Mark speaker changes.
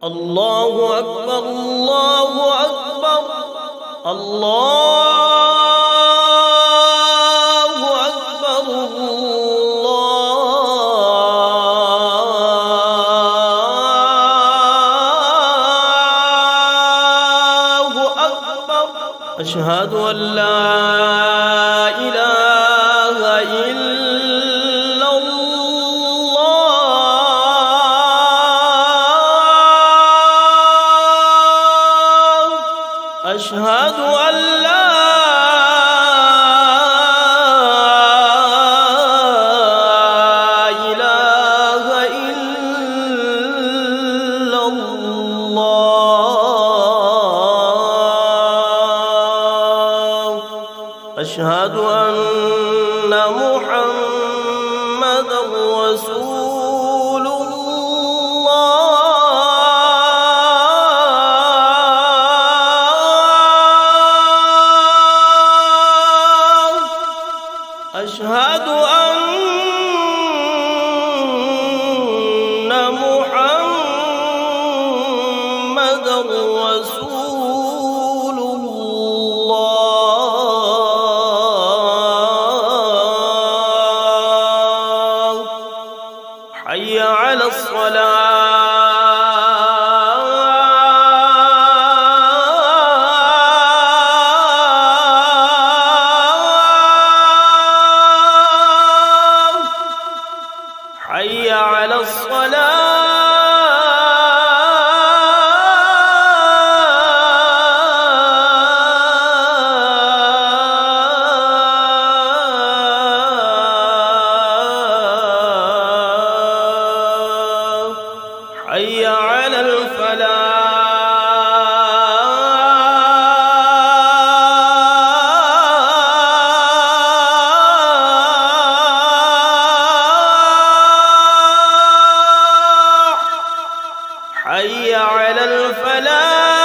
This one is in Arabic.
Speaker 1: الله أكبر الله أكبر الله أكبر الله أكبر. أشهد أن لا إله إلا الله. أشهد أن لا إله إلا الله. أشهد أن محمدًا رسول الله. أشهد أن محمدًا رسول الله. حي على الصلاة. حي على الصلاة. حي على الفلاح. حي على الفلاح.